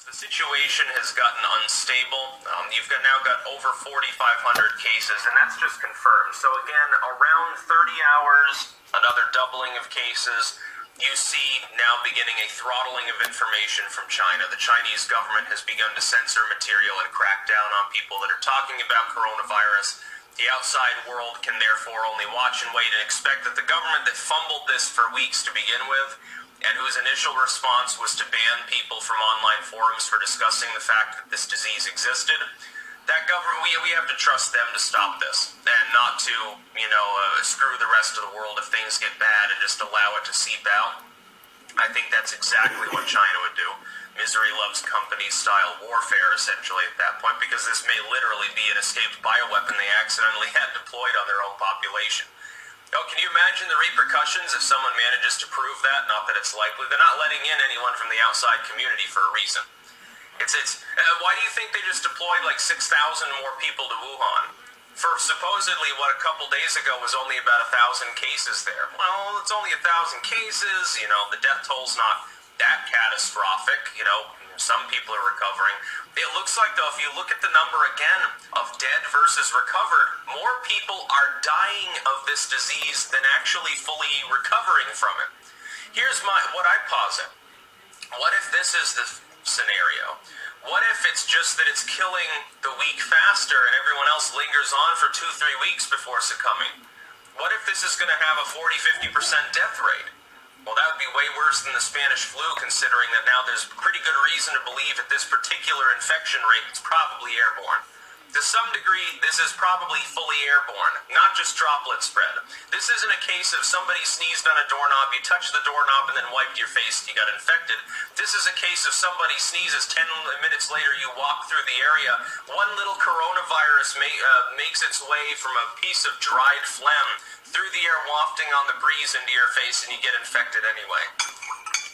The situation has gotten unstable. You've now got over 4,500 cases, and that's just confirmed. So again, around 30 hours, another doubling of cases. You see now beginning a throttling of information from China. The Chinese government has begun to censor material and crack down on people that are talking about coronavirus. The outside world can therefore only watch and wait and expect that the government that fumbled this for weeks to begin with, and whose initial response was to ban people from online forums for discussing the fact that this disease existed, that government, we have to trust them to stop this, and not to, screw the rest of the world if things get bad and just allow it to seep out. I think that's exactly what China would do. Misery loves company style warfare, essentially, at that point, because this may literally be an escaped bioweapon they accidentally had deployed on their own population. Oh, can you imagine the repercussions if someone manages to prove that? Not that it's likely. They're not letting in anyone from the outside community for a reason. Why do you think they just deployed like 6,000 more people to Wuhan? For supposedly what a couple days ago was only about 1,000 cases there. Well, it's only 1,000 cases, the death toll's not that catastrophic, some people are recovering. It looks like, though, if you look at the number again of dead versus recovered, more people are dying of this disease than actually fully recovering from it. Here's what I posit. What if this is the scenario? What if it's just that it's killing the weak faster and everyone else lingers on for 2-3 weeks before succumbing? What if this is going to have a 40-50% death rate? Well, that would be way worse than the Spanish flu, considering that now there's pretty good reason to believe that this particular infection rate is probably airborne. To some degree, this is probably fully airborne, not just droplet spread. This isn't a case of somebody sneezed on a doorknob, you touched the doorknob and then wiped your face, you got infected. This is a case of somebody sneezes, 10 minutes later you walk through the area, one little coronavirus makes its way from a piece of dried phlegm through the air, wafting on the breeze into your face, and you get infected anyway.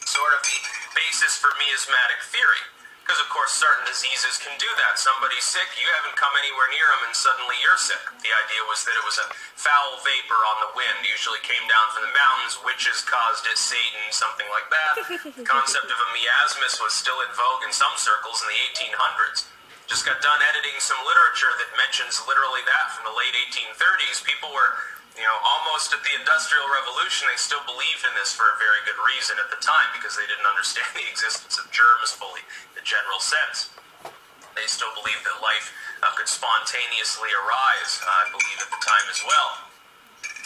Sort of the basis for miasmatic theory. Because, of course, certain diseases can do that. Somebody's sick, you haven't come anywhere near them, and suddenly you're sick. The idea was that it was a foul vapor on the wind, usually came down from the mountains, witches caused it, Satan, something like that. The concept of a miasmus was still in vogue in some circles in the 1800s. Just got done editing some literature that mentions literally that from the late 1830s. People were, almost at the Industrial Revolution, they still believed in this for a very good reason at the time, because they didn't understand the existence of germs fully, in the general sense. They still believed that life could spontaneously arise, I believe, at the time as well.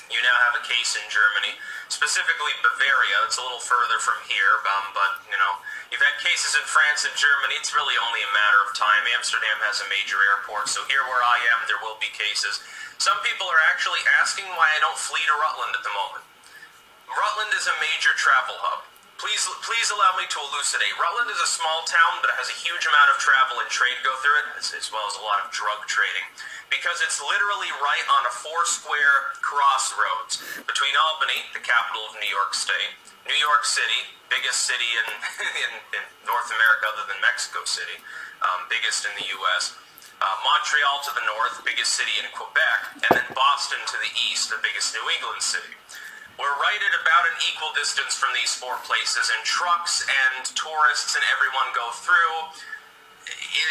You now have a case in Germany, specifically Bavaria. It's a little further from here, but, you've had cases in France and Germany. It's really only a matter of time. Amsterdam has a major airport, so here where I am, there will be cases. Some people are actually asking why I don't flee to Rutland at the moment. Rutland is a major travel hub. Please allow me to elucidate. Rutland is a small town, but it has a huge amount of travel and trade go through it, as well as a lot of drug trading. Because it's literally right on a 4-square crossroads between Albany, the capital of New York State, New York City, biggest city in North America other than Mexico City, biggest in the U.S., Montreal to the north, biggest city in Quebec, and then Boston to the east, the biggest New England city. We're right at about an equal distance from these 4 places, and trucks and tourists and everyone go through.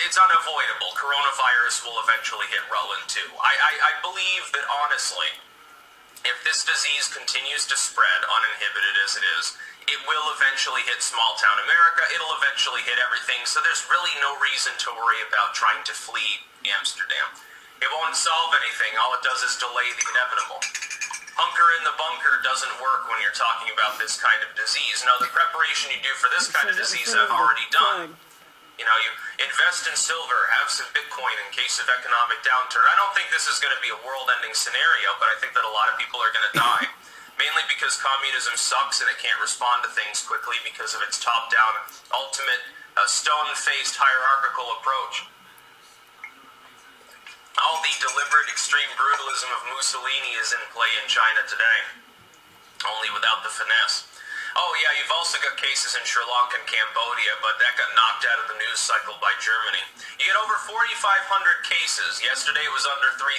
It's unavoidable. Coronavirus will eventually hit Rutland too. I believe that, honestly, if this disease continues to spread uninhibited as it is, it will eventually hit small-town America. It'll eventually hit everything, so there's really no reason to worry about trying to flee Amsterdam. It won't solve anything. All it does is delay the inevitable. Hunker in the bunker doesn't work when you're talking about this kind of disease. No, the preparation you do for this kind of disease I've already done. You invest in silver, have some Bitcoin in case of economic downturn. I don't think this is going to be a world-ending scenario, but I think that a lot of people are going to die. Mainly because communism sucks and it can't respond to things quickly because of its top-down, ultimate, stone-faced hierarchical approach. All the deliberate extreme brutalism of Mussolini is in play in China today, only without the finesse. Oh yeah, you've also got cases in Sri Lanka and Cambodia, but that got knocked out of the news cycle by Germany. You get over 4,500 cases. Yesterday it was under 3,000,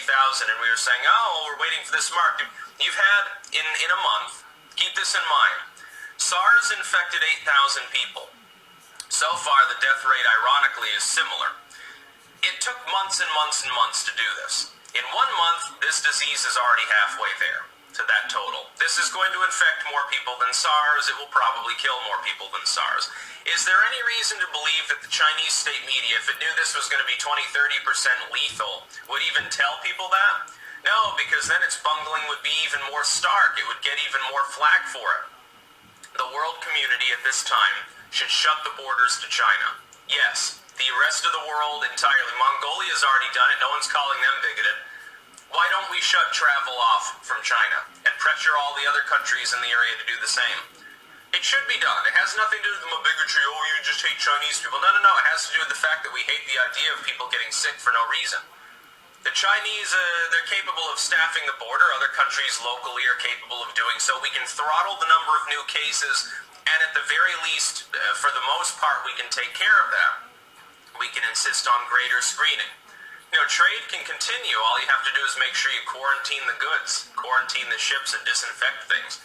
and we were saying, oh, we're waiting for this mark. You've had, in a month, keep this in mind, SARS infected 8,000 people. So far, the death rate, ironically, is similar. It took months and months and months to do this. In 1 month, this disease is already halfway there to that total. This is going to infect more people than SARS. It will probably kill more people than SARS. Is there any reason to believe that the Chinese state media, if it knew this was going to be 20-30% lethal, would even tell people that? No, because then its bungling would be even more stark. It would get even more flack for it. The world community at this time should shut the borders to China. Yes, the rest of the world entirely. Mongolia's already done it. No one's calling them bigoted. Why don't we shut travel off from China and pressure all the other countries in the area to do the same? It should be done. It has nothing to do with my bigotry, oh, you just hate Chinese people. No. It has to do with the fact that we hate the idea of people getting sick for no reason. The Chinese, they're capable of staffing the border. Other countries locally are capable of doing so. We can throttle the number of new cases, and at the very least, for the most part, we can take care of that. We can insist on greater screening. Trade can continue. All you have to do is make sure you quarantine the goods, quarantine the ships, and disinfect things.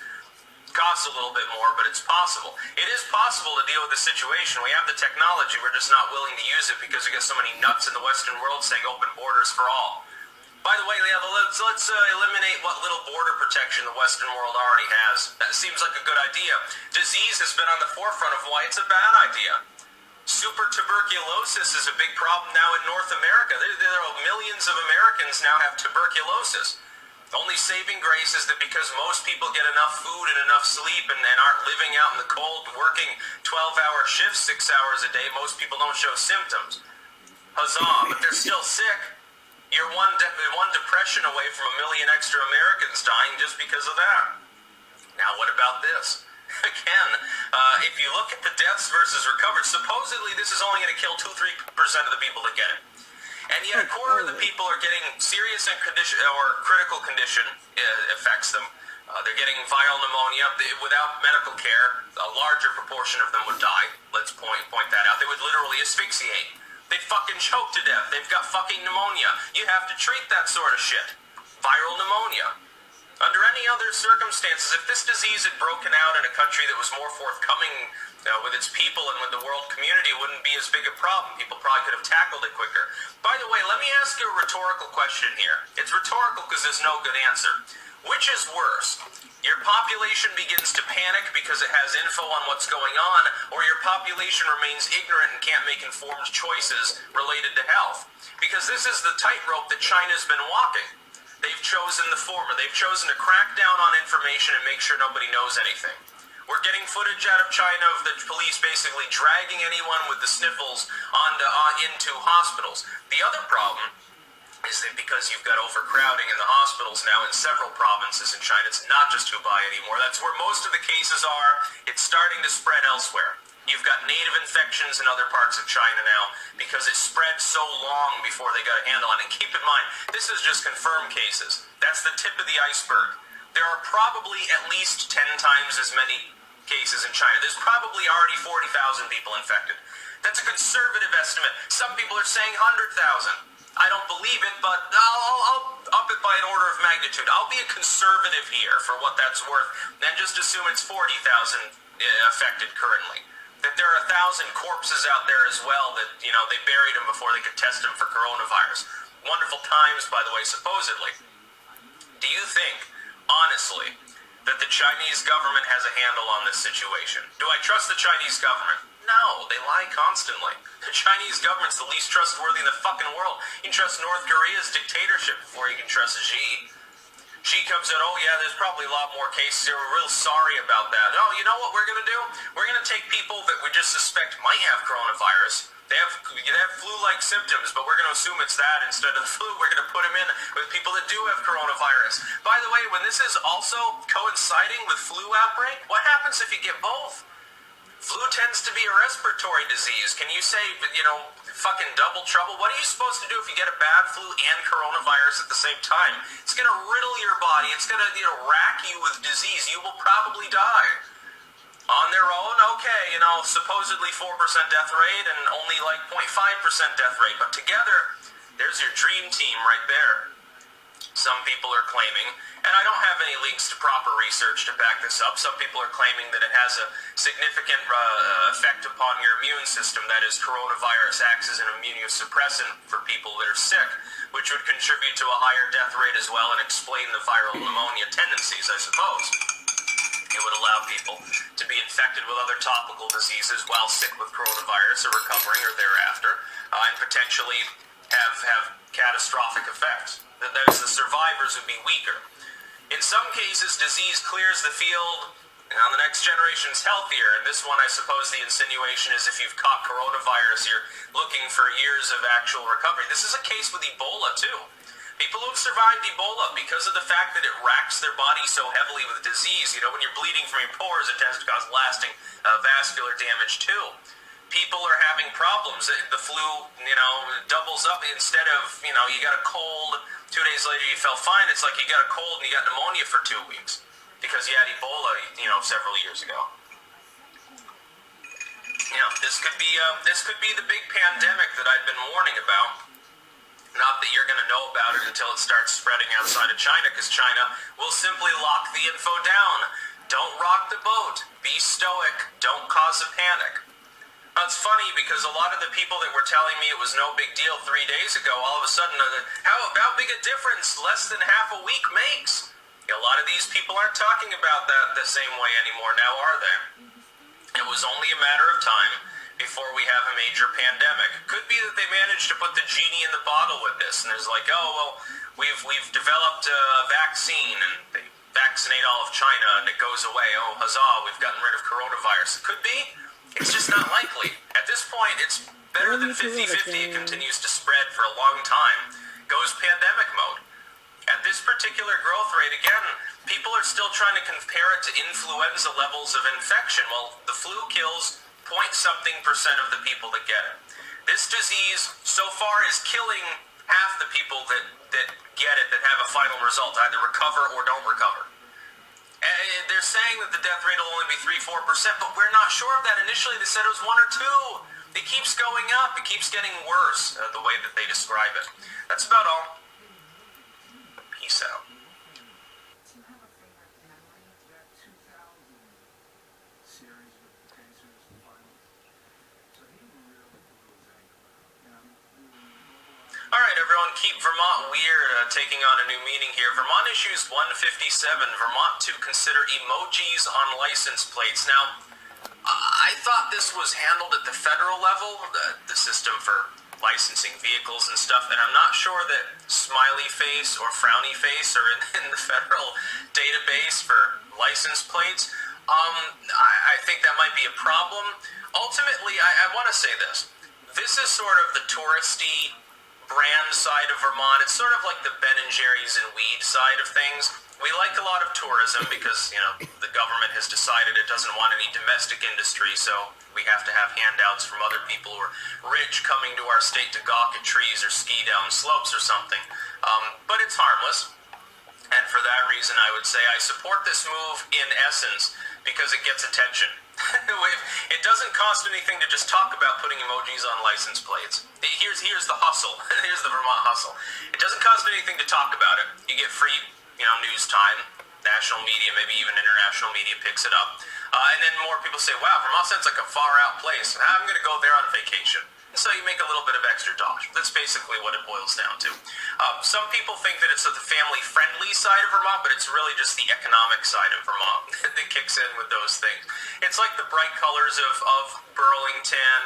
It costs a little bit more, but it's possible. It is possible to deal with the situation. We have the technology. We're just not willing to use it because we got so many nuts in the Western world saying open borders for all. By the way, let's eliminate what little border protection the Western world already has. That seems like a good idea. Disease has been on the forefront of why it's a bad idea. Super tuberculosis is a big problem now in North America. There are millions of Americans now have tuberculosis. The only saving grace is that because most people get enough food and enough sleep and aren't living out in the cold, working 12-hour shifts 6 hours a day, most people don't show symptoms. Huzzah, but they're still sick. You're one depression away from 1 million extra Americans dying just because of that. Now what about this? Again, if you look at the deaths versus recovered, supposedly this is only going to kill 2-3% of the people that get it. And yet a quarter of the people are getting serious and critical condition affects them. They're getting viral pneumonia. Without medical care, a larger proportion of them would die. Let's point that out. They would literally asphyxiate. They'd fucking choke to death. They've got fucking pneumonia. You have to treat that sort of shit. Viral pneumonia. Under any other circumstances, if this disease had broken out in a country that was more forthcoming with its people and with the world community, it wouldn't be as big a problem. People probably could have tackled it quicker. By the way, let me ask you a rhetorical question here. It's rhetorical because there's no good answer. Which is worse? Your population begins to panic because it has info on what's going on, or your population remains ignorant and can't make informed choices related to health? Because this is the tightrope that China's been walking. They've chosen the former. They've chosen to crack down on information and make sure nobody knows anything. We're getting footage out of China of the police basically dragging anyone with the sniffles into hospitals. The other problem is that because you've got overcrowding in the hospitals now in several provinces in China, it's not just Hubei anymore. That's where most of the cases are. It's starting to spread elsewhere. You've got native infections in other parts of China now because it spread so long before they got a handle on it. And keep in mind, this is just confirmed cases. That's the tip of the iceberg. There are probably at least 10 times as many cases in China. There's probably already 40,000 people infected. That's a conservative estimate. Some people are saying 100,000. I don't believe it, but I'll up it by an order of magnitude. I'll be a conservative here for what that's worth, and just assume it's 40,000 affected currently. That there are 1,000 corpses out there as well that, they buried them before they could test them for coronavirus. Wonderful times, by the way, supposedly. Do you think, honestly, that the Chinese government has a handle on this situation? Do I trust the Chinese government? No, they lie constantly. The Chinese government's the least trustworthy in the fucking world. You can trust North Korea's dictatorship before you can trust Xi. She comes out, oh yeah, there's probably a lot more cases here. We're real sorry about that. Oh, you know what we're going to do? We're going to take people that we just suspect might have coronavirus. They have flu-like symptoms, but we're going to assume it's that instead of the flu. We're going to put them in with people that do have coronavirus. By the way, when this is also coinciding with flu outbreak, what happens if you get both? Flu tends to be a respiratory disease. Can you say, fucking double trouble? What are you supposed to do if you get a bad flu and coronavirus at the same time? It's going to riddle your body. It's going to, rack you with disease. You will probably die. On their own, okay, supposedly 4% death rate and only like 0.5% death rate. But together, there's your dream team right there. Some people are claiming, and I don't have any links to proper research to back this up, some people are claiming that it has a significant effect upon your immune system. That is, coronavirus acts as an immunosuppressant for people that are sick, which would contribute to a higher death rate as well and explain the viral pneumonia tendencies, I suppose. It would allow people to be infected with other topical diseases while sick with coronavirus or recovering or thereafter, and potentially have catastrophic effects. There's the survivors would be weaker. In some cases, disease clears the field, and the next generation is healthier. And this one, I suppose the insinuation is if you've caught coronavirus, you're looking for years of actual recovery. This is a case with Ebola, too. People who have survived Ebola, because of the fact that it racks their body so heavily with disease, when you're bleeding from your pores, it tends to cause lasting vascular damage, too. People are having problems. The flu, doubles up. Instead of, you got a cold, 2 days later you felt fine. It's like you got a cold and you got pneumonia for 2 weeks because you had Ebola, several years ago. This could be the big pandemic that I've been warning about. Not that you're going to know about it until it starts spreading outside of China, because China will simply lock the info down. Don't rock the boat. Be stoic. Don't cause a panic. It's funny because a lot of the people that were telling me it was no big deal 3 days ago, all of a sudden, how big a difference less than half a week makes? A lot of these people aren't talking about that the same way anymore now, are they? It was only a matter of time before we have a major pandemic. Could be that they managed to put the genie in the bottle with this, and there's like, oh, well, we've developed a vaccine, and they vaccinate all of China, and it goes away. Oh, huzzah, we've gotten rid of coronavirus. It could be. It's just not likely. At this point, it's better than 50-50. It continues to spread for a long time. Goes pandemic mode. At this particular growth rate, again, people are still trying to compare it to influenza levels of infection. Well, the flu kills point-something% of the people that get it. This disease, so far, is killing half the people that get it, that have a final result, either recover or don't recover. They're saying that the death rate will only be 3-4%, but we're not sure of that. Initially, they said it was 1 or 2. It keeps going up. It keeps getting worse, the way that they describe it. That's about all. Peace out. Do you have a favorite memory of that 2000 series with the Pacers finals? So he really blew his ankle out. All right, everyone, keep Vermont weird taking on a new meaning here. Vermont issues 157, Vermont to consider emojis on license plates. Now, I thought this was handled at the federal level, the system for licensing vehicles and stuff, and I'm not sure that smiley face or frowny face are in the federal database for license plates. I think that might be a problem. Ultimately, I want to say this. This is sort of the touristy brand side of Vermont. It's sort of like the Ben and Jerry's and weed side of things. We like a lot of tourism because, the government has decided it doesn't want any domestic industry, so we have to have handouts from other people who are rich coming to our state to gawk at trees or ski down slopes or something. But it's harmless. And for that reason, I would say I support this move in essence because it gets attention. It doesn't cost anything to just talk about putting emojis on license plates. Here's the hustle. Here's the Vermont hustle. It doesn't cost anything to talk about it. You get free, news time. National media, maybe even international media picks it up. And then more people say, wow, Vermont sounds like a far-out place. I'm going to go there on vacation. So you make a little bit of extra dosh. That's basically what it boils down to. Some people think that it's the family-friendly side of Vermont, but it's really just the economic side of Vermont that kicks in with those things. It's like the bright colors of Burlington,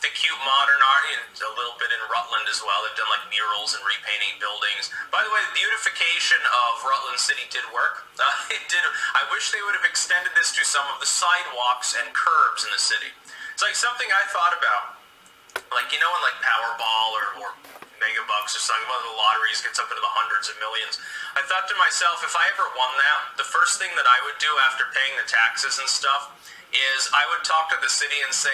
the cute modern art, a little bit in Rutland as well. They've done like murals and repainting buildings. By the way, the beautification of Rutland City did work. It did. I wish they would have extended this to some of the sidewalks and curbs in the city. It's like something I thought about. Like, in like Powerball or Megabucks or something, one of the lotteries gets up into the hundreds of millions. I thought to myself, if I ever won that, the first thing that I would do after paying the taxes and stuff is I would talk to the city and say,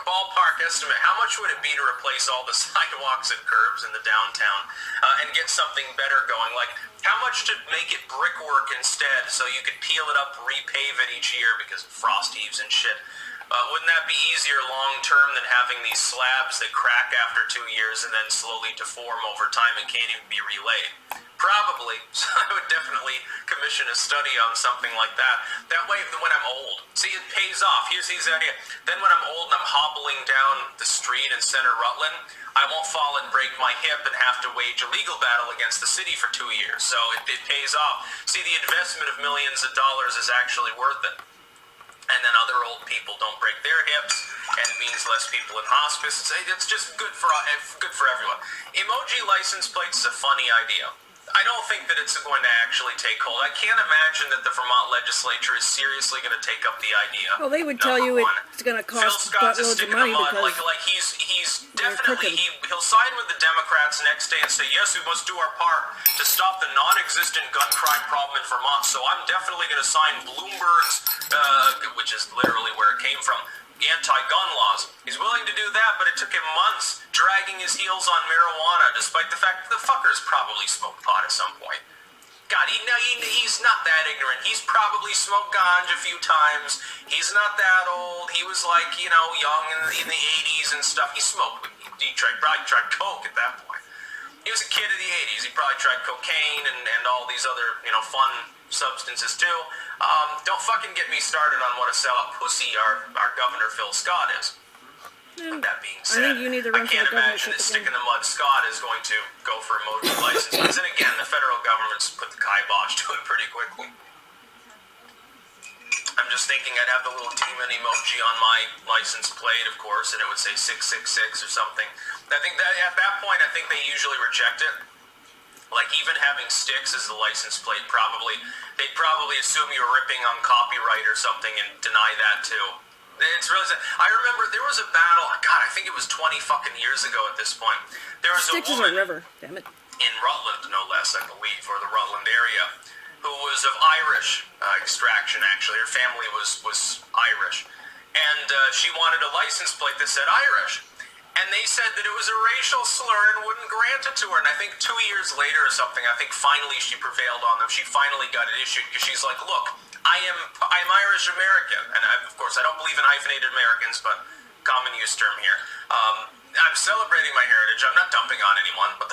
ballpark estimate, how much would it be to replace all the sidewalks and curbs in the downtown and get something better going? Like, how much to make it brickwork instead so you could peel it up, repave it each year because of frost heaves and shit? Wouldn't that be easier long-term than having these slabs that crack after 2 years and then slowly deform over time and can't even be relaid? Probably. So I would definitely commission a study on something like that. That way, when I'm old, see, it pays off. Here's the idea. Then when I'm old and I'm hobbling down the street in center Rutland, I won't fall and break my hip and have to wage a legal battle against the city for 2 years. So it pays off. See, the investment of millions of dollars is actually worth it. And then other old people don't break their hips, and it means less people in hospice. It's just good for everyone. Emoji license plates is a funny idea. I don't think that it's going to actually take hold. I can't imagine that the Vermont legislature is seriously going to take up the idea. Well, they would tell you it's going to cost buttloads of money because he's definitely he'll sign with the Democrats next day and say, yes, we must do our part to stop the non-existent gun crime problem in Vermont. So I'm definitely going to sign Bloomberg's, which is literally where it came from, anti-gun laws. He's willing to do that, but it took him months dragging his heels on marijuana, despite the fact that the fucker's probably smoked pot at some point. God, he's not that ignorant. He's probably smoked ganja a few times. He's not that old. He was like, young in the 80s and stuff. He smoked. He probably tried coke at that point. He was a kid of the 80s. He probably tried cocaine and all these other, fun substances too. Don't fucking get me started on what a sellout pussy our Governor Phil Scott is. That being said, I think you need to run I can't imagine that stick in the mud Scott is going to go for emoji license. But then again, the federal government's put the kibosh to it pretty quickly. I'm just thinking I'd have the little demon emoji on my license plate, of course, and it would say 666 or something. I think that at that point, I think they usually reject it. Like, even having sticks as the license plate, they'd probably assume you were ripping on copyright or something and deny that too. It's really sad. I remember there was a battle, God, I think it was 20 fucking years ago at this point. There was Styx a woman is a river, damn it. in Rutland, no less, I believe, or the Rutland area, who was of Irish extraction, actually. Her family was Irish. And she wanted a license plate that said Irish. And they said that it was a racial slur and wouldn't grant it to her. And I think 2 years later or something, I think finally she prevailed on them. She finally got it issued because she's like, look, I'm Irish American. And of course, I don't believe in hyphenated Americans, but common use term here. I'm celebrating my heritage. I'm not dumping on anyone. But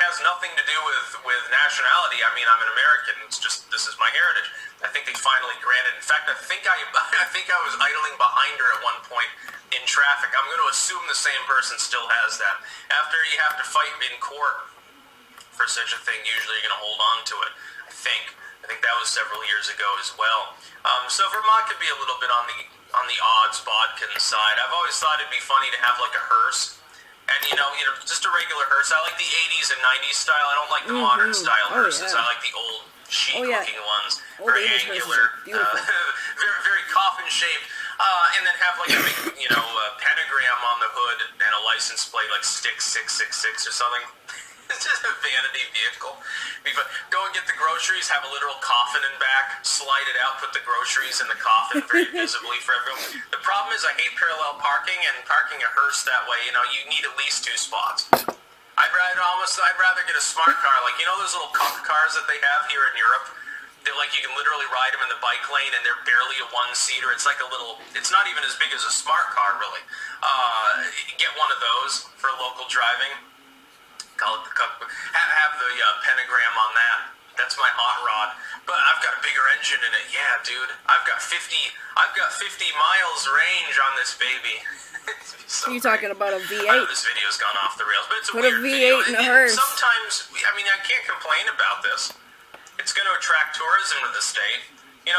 has nothing to do with nationality. I mean, I'm an American. It's just, this is my heritage. I think they finally granted. In fact, I think I was idling behind her at one point in traffic. I'm going to assume the same person still has that. After you have to fight in court for such a thing, usually you're going to hold on to it. I think that was several years ago as well. So Vermont could be a little bit on the odds bodkin side. I've always thought it'd be funny to have like a hearse. And just a regular hearse. I like the 80s and 90s style. I don't like the modern style hearses. Yeah. I like the old chic-looking ones. Old Very 80s angular. beautiful. Very, very coffin-shaped. And then have like a big, pentagram on the hood and a license plate like Stick 666 or something. It's just a vanity vehicle. Go and get the groceries, have a literal coffin in back, slide it out, put the groceries in the coffin very visibly for everyone. The problem is I hate parallel parking, and parking a hearse that way, you need at least 2 spots. I'd rather get a smart car, like, those little cup cars that they have here in Europe? They're like, you can literally ride them in the bike lane, and they're barely a 1-seater. It's like it's not even as big as a smart car, really. Get one of those for local driving. Call it the cup. Have the pentagram on that. That's my hot rod. But I've got a bigger engine in it. Yeah, dude. I've got 50 miles range on this baby. So You're talking about a V8. I know this video's gone off the rails, but it's a Put a weird V8 video. in a hearse. Sometimes, I can't complain about this. It's going to attract tourism to the state.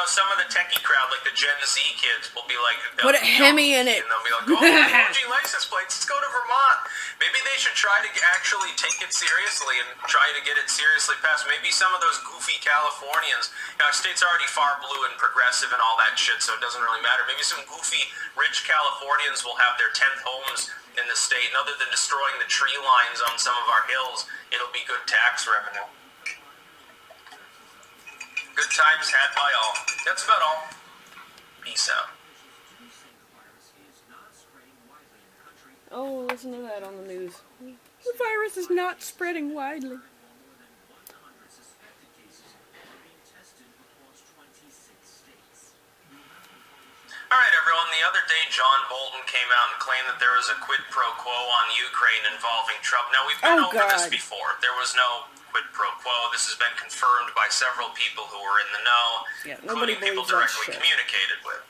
Some of the techie crowd, like the Gen Z kids, will be like, Put a Hemi in it. And they'll be like, oh, emoji license plates, let's go to Vermont. Maybe they should try to actually take it seriously and try to get it seriously passed. Maybe some of those goofy Californians, our state's already far blue and progressive and all that shit, so it doesn't really matter. Maybe some goofy, rich Californians will have their 10th homes in the state, and other than destroying the tree lines on some of our hills, it'll be good tax revenue. Good times had by all. That's about all. Peace out. Oh, listen to that on the news. The virus is not spreading widely. Alright everyone, the other day John Bolton came out and claimed that there was a quid pro quo on Ukraine involving Trump. Now we've been over this before. There was no quid pro quo. This has been confirmed by several people who were in the know, Yeah, nobody including people believes that directly shit. communicated with.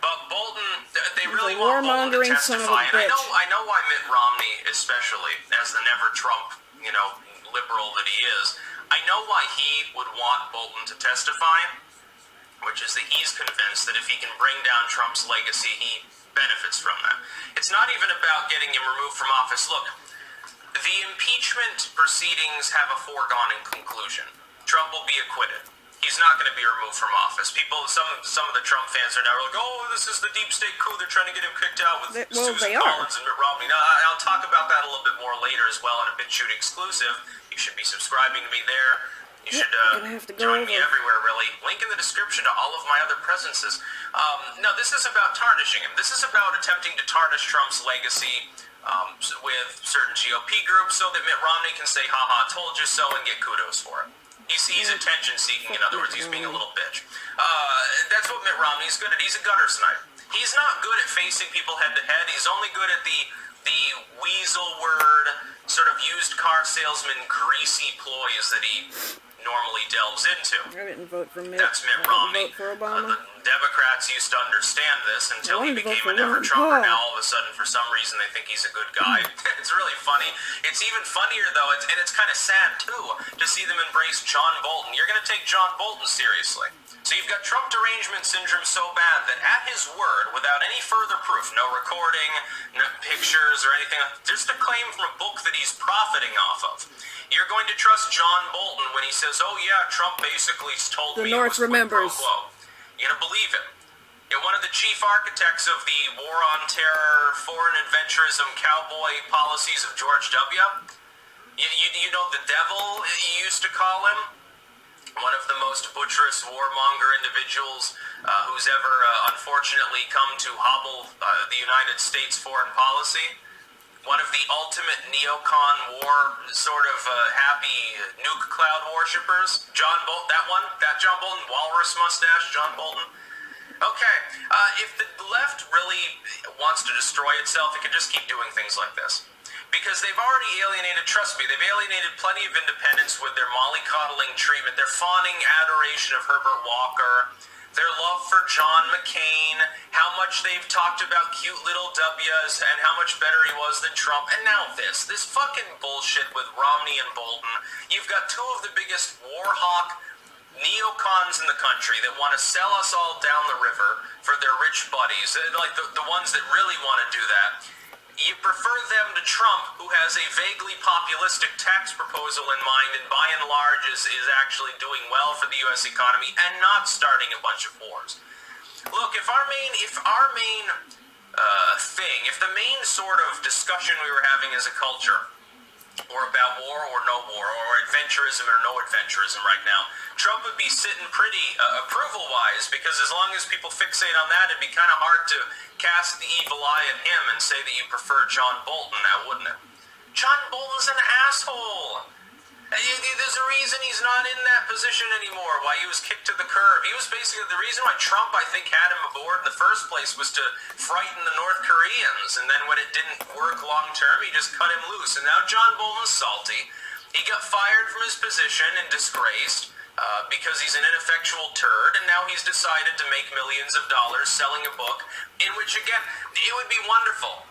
But Bolton, they He's really a want Bolton to warmongering son of a testify, and bitch. I know why Mitt Romney, especially as the never Trump, liberal that he is, I know why he would want Bolton to testify, which is that he's convinced that if he can bring down Trump's legacy, he benefits from that. It's not even about getting him removed from office. Look, the impeachment proceedings have a foregone conclusion. Trump will be acquitted. He's not going to be removed from office. Some of the Trump fans are now like, oh, this is the deep state coup. They're trying to get him kicked out with Susan Collins and Mitt Romney. Now, I'll talk about that a little bit more later as well in a BitChute exclusive. You should be subscribing to me there. You should join me everywhere, really. Link in the description to all of my other presences. No, this is about tarnishing him. This is about attempting to tarnish Trump's legacy with certain GOP groups so that Mitt Romney can say, haha, told you so, and get kudos for it. He's attention-seeking, in other words. He's being a little bitch. That's what Mitt Romney's good at. He's a gutter snipe. He's not good at facing people head-to-head. He's only good at the weasel word, sort of used car salesman, greasy ploys that he normally delves into. I didn't vote for Mitt. That's Mitt I Romney. didn't vote for Obama. The Democrats used to understand this until he became a never-Trumper. Now, all of a sudden, for some reason, they think he's a good guy. It's really funny. It's even funnier, though, and it's kind of sad, too, to see them embrace John Bolton. You're going to take John Bolton seriously. So you've got Trump derangement syndrome so bad that at his word, without any further proof, no recording, no pictures or anything, just a claim from a book that he's profiting off of, you're going to trust John Bolton when he says, oh yeah, Trump basically told me the North remembers. Quid pro quo. You're going to believe him. You're one of the chief architects of the war on terror, foreign adventurism, cowboy policies of George W. You know the devil, you used to call him? One of the most butcherous warmonger individuals who's ever unfortunately come to hobble the United States foreign policy. One of the ultimate neocon war sort of happy nuke cloud worshippers. John Bolton, that John Bolton, walrus mustache, John Bolton. Okay, if the left really wants to destroy itself, it can just keep doing things like this. Because they've already alienated, trust me, they've alienated plenty of independents with their mollycoddling treatment, their fawning adoration of Herbert Walker, their love for John McCain, how much they've talked about cute little W's and how much better he was than Trump, and now this fucking bullshit with Romney and Bolton. You've got two of the biggest war hawk neocons in the country that want to sell us all down the river for their rich buddies, like the ones that really want to do that. You prefer them to Trump, who has a vaguely populistic tax proposal in mind and by and large is actually doing well for the U.S. economy and not starting a bunch of wars. Look, if the main sort of discussion we were having as a culture or about war or no war, or adventurism or no adventurism right now, Trump would be sitting pretty approval-wise, because as long as people fixate on that, it'd be kind of hard to cast the evil eye at him and say that you prefer John Bolton now, wouldn't it? John Bolton's an asshole. There's a reason he's not in that position anymore, why he was kicked to the curb. He was basically, the reason why Trump, I think, had him aboard in the first place was to frighten the North Koreans, and then when it didn't work long term, he just cut him loose. And now John Bolton's salty. He got fired from his position and disgraced because he's an ineffectual turd, and now he's decided to make millions of dollars selling a book in which, again, it would be wonderful.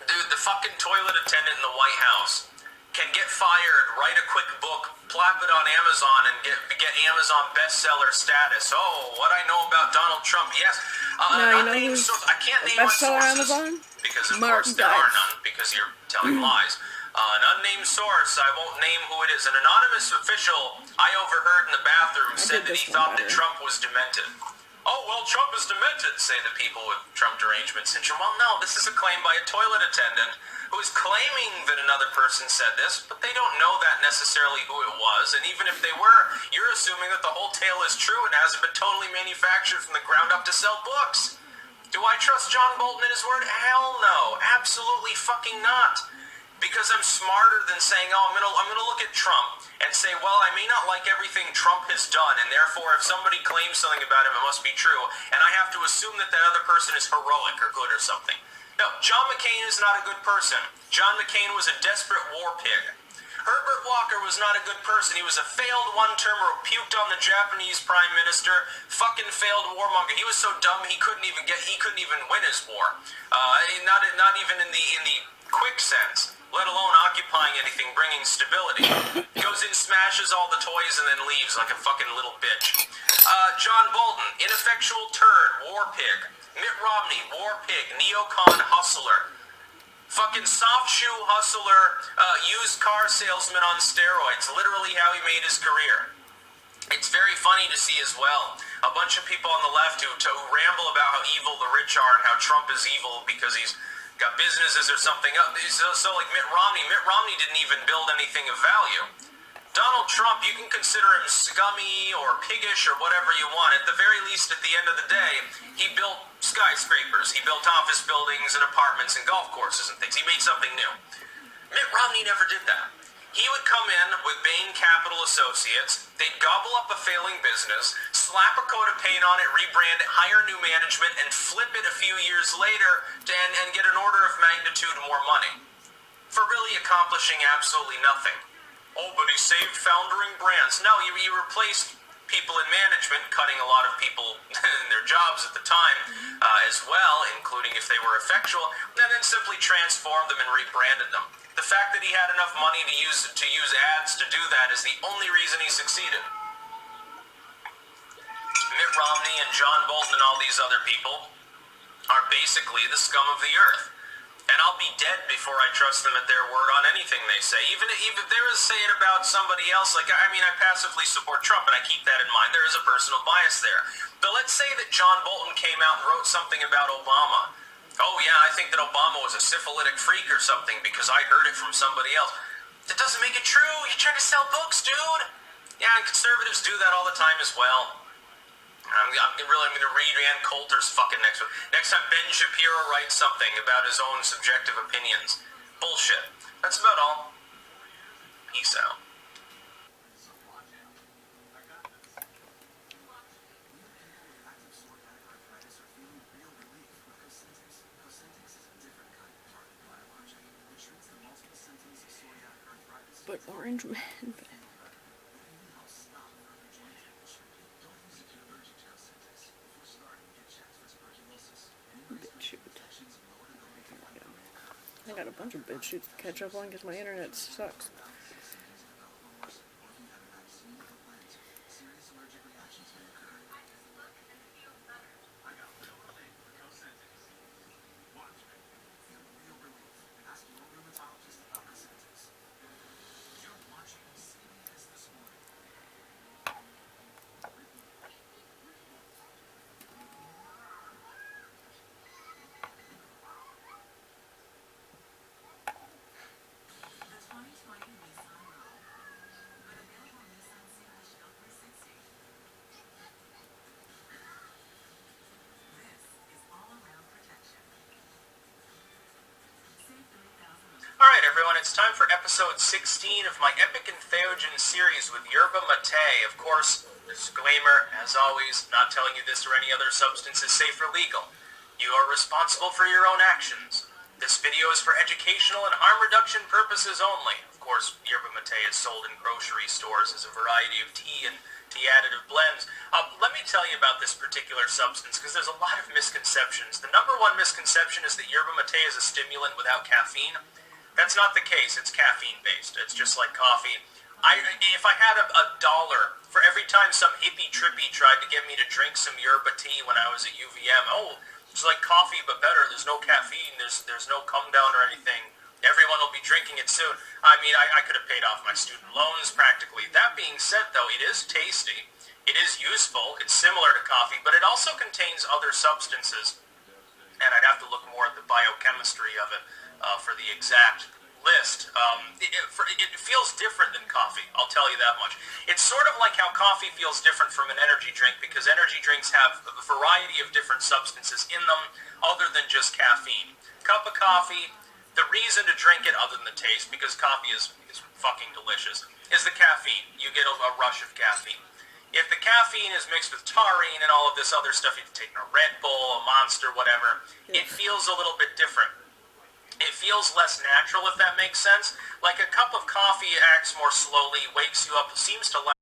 Dude, the fucking toilet attendant in the White House can get fired, write a quick book, plop it on Amazon, and get Amazon bestseller status. Oh, what I know about Donald Trump. Yes. I can't name my sources. Amazon? Because, of course, there are none, because you're telling lies. An unnamed source, I won't name who it is. An anonymous official I overheard in the bathroom said that he thought that Trump was demented. Oh, well, Trump is demented, say the people with Trump derangement syndrome. Well, no, this is a claim by a toilet attendant who is claiming that another person said this, but they don't know that necessarily who it was, and even if they were, you're assuming that the whole tale is true and hasn't been totally manufactured from the ground up to sell books. Do I trust John Bolton and his word? Hell no. Absolutely fucking not. Because I'm smarter than saying, oh, I'm gonna look at Trump and say, well, I may not like everything Trump has done, and therefore if somebody claims something about him, it must be true, and I have to assume that that other person is heroic or good or something. No, John McCain is not a good person. John McCain was a desperate war pig. Herbert Walker was not a good person. He was a failed one-termer who puked on the Japanese prime minister, fucking failed warmonger. He was so dumb he couldn't even win his war. Not even in the quick sense, let alone occupying anything, bringing stability. Goes in, smashes all the toys, and then leaves like a fucking little bitch. John Bolton, ineffectual turd, war pig. Mitt Romney, war pig, neocon hustler. Fucking soft shoe hustler, used car salesman on steroids. Literally how he made his career. It's very funny to see as well a bunch of people on the left who ramble about how evil the rich are and how Trump is evil because he's got businesses or something. So like Mitt Romney didn't even build anything of value. Donald Trump, you can consider him scummy or piggish or whatever you want. At the very least, at the end of the day, he built skyscrapers. He built office buildings and apartments and golf courses and things. He made something new. Mitt Romney never did that. He would come in with Bain Capital Associates, they'd gobble up a failing business, slap a coat of paint on it, rebrand it, hire new management, and flip it a few years later and get an order of magnitude more money. For really accomplishing absolutely nothing. Oh, but he saved foundering brands. No, he replaced people in management, cutting a lot of people in their jobs at the time as well, including if they were effectual, and then simply transformed them and rebranded them. The fact that he had enough money to use ads to do that is the only reason he succeeded. Mitt Romney and John Bolton and all these other people are basically the scum of the earth. And I'll be dead before I trust them at their word on anything they say. Even if they say it about somebody else, like, I mean, I passively support Trump, and I keep that in mind. There is a personal bias there. But let's say that John Bolton came out and wrote something about Obama. Oh, yeah, I think that Obama was a syphilitic freak or something because I heard it from somebody else. That doesn't make it true. You're trying to sell books, dude. Yeah, and conservatives do that all the time as well. I'm going to read Ann Coulter's fucking next one. Next time Ben Shapiro writes something about his own subjective opinions. Bullshit. That's about all. Peace out. But Orange Man. I got a bunch of bit shoots to catch up on because my internet sucks. Alright everyone, it's time for episode 16 of my Epic and Theogen series with Yerba Mate. Of course, disclaimer, as always, not telling you this or any other substance is safe or legal. You are responsible for your own actions. This video is for educational and harm reduction purposes only. Of course, Yerba Mate is sold in grocery stores as a variety of tea and tea additive blends. Let me tell you about this particular substance because there's a lot of misconceptions. The number one misconception is that Yerba Mate is a stimulant without caffeine. That's not the case. It's caffeine-based. It's just like coffee. If I had a dollar for every time some hippie-trippy tried to get me to drink some yerba tea when I was at UVM, oh, it's like coffee but better. There's no caffeine. There's no come-down or anything. Everyone will be drinking it soon. I mean, I could have paid off my student loans practically. That being said, though, it is tasty. It is useful. It's similar to coffee, but it also contains other substances, and I'd have to look more at the biochemistry of it. For the exact list. It feels different than coffee, I'll tell you that much. It's sort of like how coffee feels different from an energy drink because energy drinks have a variety of different substances in them other than just caffeine. Cup of coffee, the reason to drink it other than the taste, because coffee is fucking delicious, is the caffeine. You get a rush of caffeine. If the caffeine is mixed with taurine and all of this other stuff, you can take a Red Bull, a Monster, whatever, it feels a little bit different. it feels less natural, if that makes sense. Like a cup of coffee acts more slowly, wakes you up, seems to